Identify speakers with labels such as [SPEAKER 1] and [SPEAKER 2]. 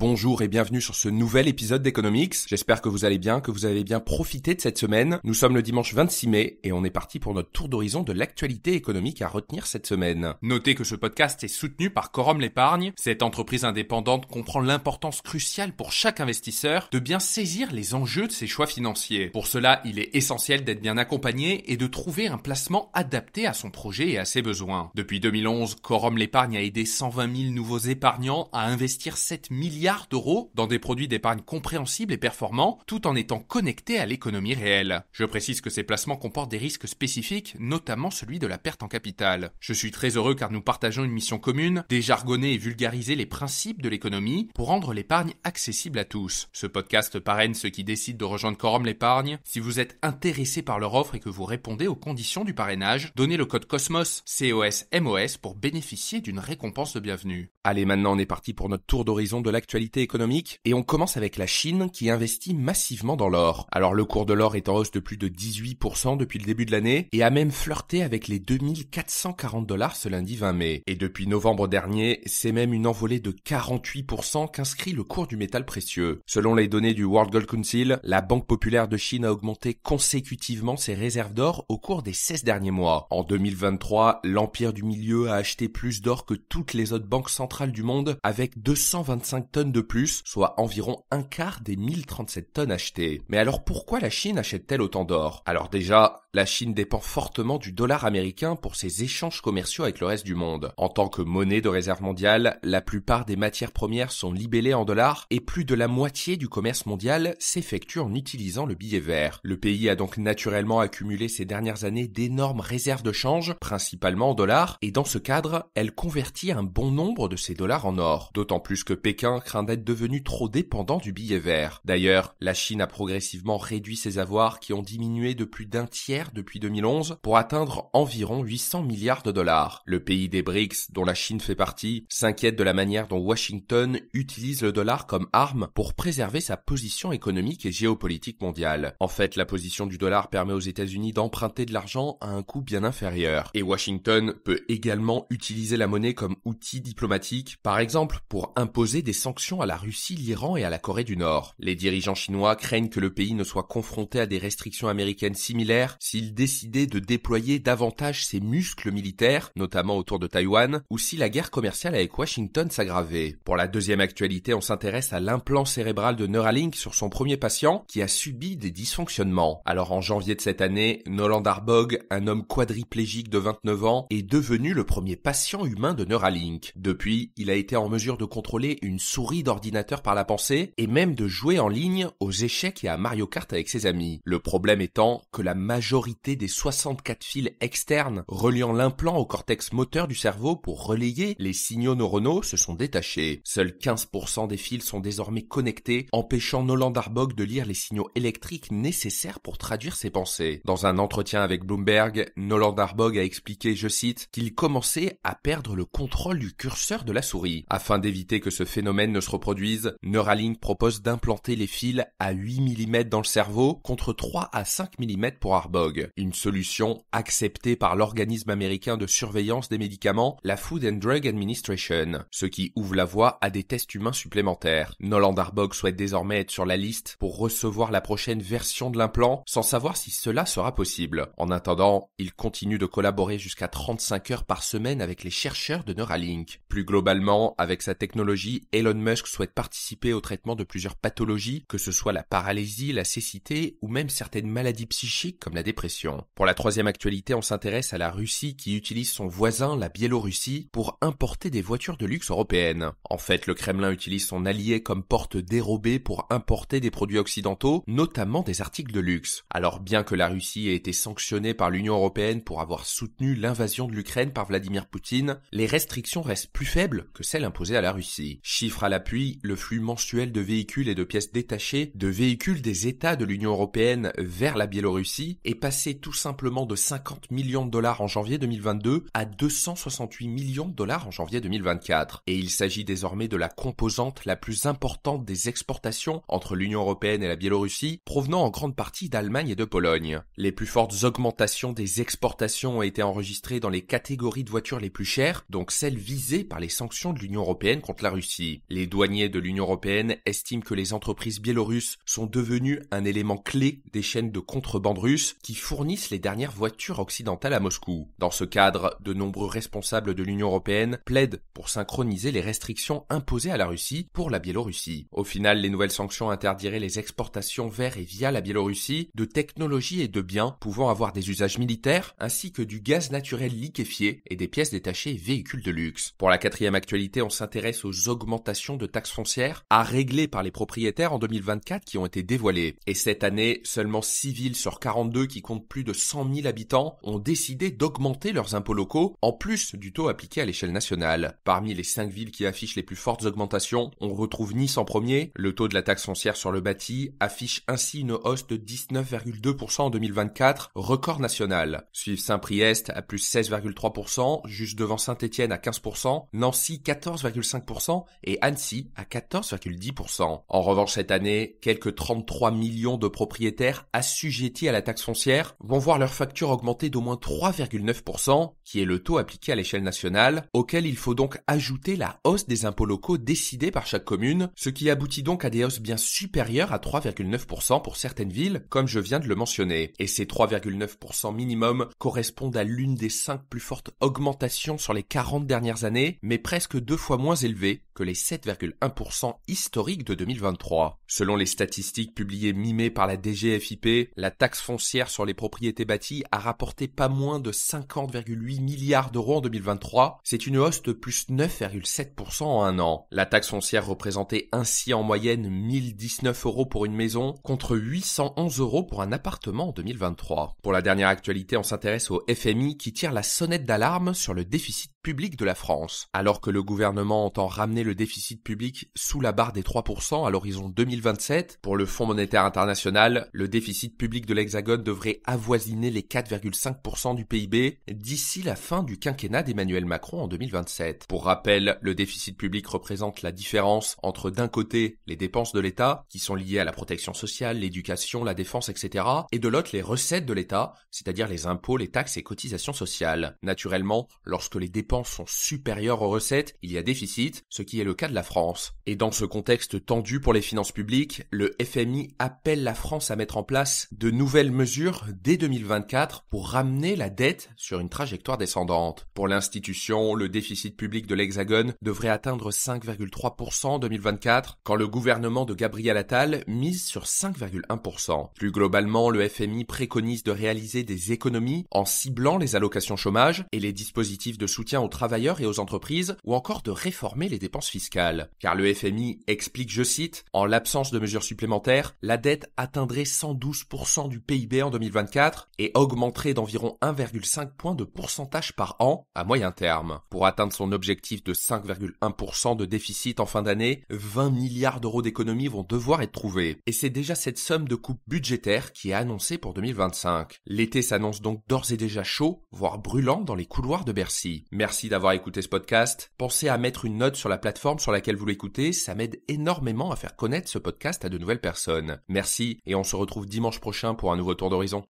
[SPEAKER 1] bonjour et bienvenue sur ce nouvel épisode d'Economics. J'espère que vous allez bien, que vous avez bien profité de cette semaine. Nous sommes le dimanche 26 mai et on est parti pour notre tour d'horizon de l'actualité économique à retenir cette semaine. Notez que ce podcast est soutenu par Quorum l'Épargne. Cette entreprise indépendante comprend l'importance cruciale pour chaque investisseur de bien saisir les enjeux de ses choix financiers. Pour cela, il est essentiel d'être bien accompagné et de trouver un placement adapté à son projet et à ses besoins. Depuis 2011, Quorum l'Épargne a aidé 120 000 nouveaux épargnants à investir 7 milliards d'euros dans des produits d'épargne compréhensibles et performants, tout en étant connectés à l'économie réelle. Je précise que ces placements comportent des risques spécifiques, notamment celui de la perte en capital. Je suis très heureux car nous partageons une mission commune, déjargonner et vulgariser les principes de l'économie pour rendre l'épargne accessible à tous. Ce podcast parraine ceux qui décident de rejoindre Quorum l'Épargne. Si vous êtes intéressé par leur offre et que vous répondez aux conditions du parrainage, donnez le code COSMOS, COSMOS, pour bénéficier d'une récompense de bienvenue. Allez, maintenant on est parti pour notre tour d'horizon de l'actualité économique et on commence avec la Chine qui investit massivement dans l'or. Alors le cours de l'or est en hausse de plus de 18% depuis le début de l'année et a même flirté avec les 2440 $ ce lundi 20 mai. Et depuis novembre dernier, c'est même une envolée de 48% qu'inscrit le cours du métal précieux. Selon les données du World Gold Council, la Banque populaire de Chine a augmenté consécutivement ses réserves d'or au cours des 16 derniers mois. En 2023, l'Empire du Milieu a acheté plus d'or que toutes les autres banques centrales du monde avec 225 tonnes de plus, soit environ un quart des 1037 tonnes achetées. Mais alors pourquoi la Chine achète-t-elle autant d'or? Alors déjà, la Chine dépend fortement du dollar américain pour ses échanges commerciaux avec le reste du monde. En tant que monnaie de réserve mondiale, la plupart des matières premières sont libellées en dollars et plus de la moitié du commerce mondial s'effectue en utilisant le billet vert. Le pays a donc naturellement accumulé ces dernières années d'énormes réserves de change, principalement en dollars, et dans ce cadre, elle convertit un bon nombre de ces dollars en or. D'autant plus que Pékin craint d'être devenu trop dépendant du billet vert. D'ailleurs, la Chine a progressivement réduit ses avoirs qui ont diminué de plus d'un tiers depuis 2011 pour atteindre environ 800 milliards de dollars. Le pays des BRICS, dont la Chine fait partie, s'inquiète de la manière dont Washington utilise le dollar comme arme pour préserver sa position économique et géopolitique mondiale. En fait, la position du dollar permet aux États-Unis d'emprunter de l'argent à un coût bien inférieur. Et Washington peut également utiliser la monnaie comme outil diplomatique, par exemple pour imposer des sanctions à la Russie, l'Iran et à la Corée du Nord. Les dirigeants chinois craignent que le pays ne soit confronté à des restrictions américaines similaires s'il décidait de déployer davantage ses muscles militaires, notamment autour de Taïwan, ou si la guerre commerciale avec Washington s'aggravait. Pour la deuxième actualité, on s'intéresse à l'implant cérébral de Neuralink sur son premier patient qui a subi des dysfonctionnements. Alors en janvier de cette année, Nolan Darbog, un homme quadriplégique de 29 ans, est devenu le premier patient humain de Neuralink. Depuis, il a été en mesure de contrôler une souris d'ordinateur par la pensée et même de jouer en ligne aux échecs et à Mario Kart avec ses amis. Le problème étant que la majorité des 64 fils externes reliant l'implant au cortex moteur du cerveau pour relayer les signaux neuronaux se sont détachés. Seuls 15% des fils sont désormais connectés, empêchant Nolan Darbog de lire les signaux électriques nécessaires pour traduire ses pensées. Dans un entretien avec Bloomberg, Nolan Darbog a expliqué, je cite, qu'il commençait à perdre le contrôle du curseur de la souris. Afin d'éviter que ce phénomène ne se reproduise, Neuralink propose d'implanter les fils à 8 mm dans le cerveau contre 3 à 5 mm pour Darbog. Une solution acceptée par l'organisme américain de surveillance des médicaments, la Food and Drug Administration, ce qui ouvre la voie à des tests humains supplémentaires. Nolan Darbog souhaite désormais être sur la liste pour recevoir la prochaine version de l'implant sans savoir si cela sera possible. En attendant, il continue de collaborer jusqu'à 35 heures par semaine avec les chercheurs de Neuralink. Plus globalement, avec sa technologie, Elon Musk souhaite participer au traitement de plusieurs pathologies, que ce soit la paralysie, la cécité ou même certaines maladies psychiques comme la dépression. Pour la troisième actualité, on s'intéresse à la Russie qui utilise son voisin, la Biélorussie, pour importer des voitures de luxe européennes. En fait, le Kremlin utilise son allié comme porte dérobée pour importer des produits occidentaux, notamment des articles de luxe. Alors bien que la Russie ait été sanctionnée par l'Union européenne pour avoir soutenu l'invasion de l'Ukraine par Vladimir Poutine, les restrictions restent plus faibles que celles imposées à la Russie. Chiffre à l'appui, le flux mensuel de véhicules et de pièces détachées de véhicules des États de l'Union européenne vers la Biélorussie est passé tout simplement de 50 millions de dollars en janvier 2022 à 268 millions de dollars en janvier 2024. Et il s'agit désormais de la composante la plus importante des exportations entre l'Union européenne et la Biélorussie, provenant en grande partie d'Allemagne et de Pologne. Les plus fortes augmentations des exportations ont été enregistrées dans les catégories de voitures les plus chères, donc celles visées par les sanctions de l'Union européenne contre la Russie. Les douaniers de l'Union européenne estiment que les entreprises biélorusses sont devenues un élément clé des chaînes de contrebande russes qui fournissent les dernières voitures occidentales à Moscou. Dans ce cadre, de nombreux responsables de l'Union européenne plaident pour synchroniser les restrictions imposées à la Russie pour la Biélorussie. Au final, les nouvelles sanctions interdiraient les exportations vers et via la Biélorussie de technologies et de biens pouvant avoir des usages militaires, ainsi que du gaz naturel liquéfié et des pièces détachées et véhicules de luxe. Pour la quatrième actualité, on s'intéresse aux augmentations de taxes foncières à régler par les propriétaires en 2024 qui ont été dévoilées. Et cette année, seulement 6 villes sur 42 qui comptent plus de 100 000 habitants ont décidé d'augmenter leurs impôts locaux en plus du taux appliqué à l'échelle nationale. Parmi les 5 villes qui affichent les plus fortes augmentations, on retrouve Nice en premier. Le taux de la taxe foncière sur le bâti affiche ainsi une hausse de 19,2% en 2024, record national. Suivent Saint-Priest à plus 16,3%, juste devant Saint-Étienne à 15%, Nancy 14,5% et Annecy à 14,10%. En revanche, cette année, quelques 33 millions de propriétaires assujettis à la taxe foncière vont voir leur facture augmenter d'au moins 3,9%, qui est le taux appliqué à l'échelle nationale, auquel il faut donc ajouter la hausse des impôts locaux décidés par chaque commune, ce qui aboutit donc à des hausses bien supérieures à 3,9% pour certaines villes, comme je viens de le mentionner. Et ces 3,9% minimum correspondent à l'une des 5 plus fortes augmentations sur les 40 dernières années, mais presque 2 fois moins élevées que les 7,1% historiques de 2023. Selon les statistiques publiées mi-mai par la DGFiP, la taxe foncière sur les propriétés bâties a rapporté pas moins de 50,8 milliards d'euros en 2023. C'est une hausse de plus 9,7% en un an. La taxe foncière représentait ainsi en moyenne 1019 euros pour une maison contre 811 euros pour un appartement en 2023. Pour la dernière actualité, on s'intéresse au FMI qui tire la sonnette d'alarme sur le déficit public de la France. Alors que le gouvernement entend ramener le déficit public sous la barre des 3% à l'horizon 2027, pour le Fonds monétaire international, le déficit public de l'Hexagone devrait avoisiner les 4,5% du PIB d'ici la fin du quinquennat d'Emmanuel Macron en 2027. Pour rappel, le déficit public représente la différence entre d'un côté les dépenses de l'État, qui sont liées à la protection sociale, l'éducation, la défense, etc., et de l'autre les recettes de l'État, c'est-à-dire les impôts, les taxes et cotisations sociales. Naturellement, lorsque les dépenses sont supérieures aux recettes, il y a déficit, ce qui est le cas de la France. Et dans ce contexte tendu pour les finances publiques, le FMI appelle la France à mettre en place de nouvelles mesures dès 2024 pour ramener la dette sur une trajectoire descendante. Pour l'institution, le déficit public de l'Hexagone devrait atteindre 5,3% en 2024, quand le gouvernement de Gabriel Attal mise sur 5,1%. Plus globalement, le FMI préconise de réaliser des économies en ciblant les allocations chômage et les dispositifs de soutien aux travailleurs et aux entreprises, ou encore de réformer les dépenses fiscales. Car le FMI explique, je cite, « En l'absence de mesures supplémentaires, la dette atteindrait 112% du PIB en 2024 et augmenterait d'environ 1,5 point de pourcentage par an à moyen terme. Pour atteindre son objectif de 5,1% de déficit en fin d'année, 20 milliards d'euros d'économies vont devoir être trouvés. Et c'est déjà cette somme de coupe budgétaire qui est annoncée pour 2025. L'été s'annonce donc d'ores et déjà chaud, voire brûlant dans les couloirs de Bercy. Merci d'avoir écouté ce podcast. Pensez à mettre une note sur la plateforme sur laquelle vous l'écoutez, ça m'aide énormément à faire connaître ce podcast à de nouvelles personnes. Merci et on se retrouve dimanche prochain pour un nouveau tour d'horizon.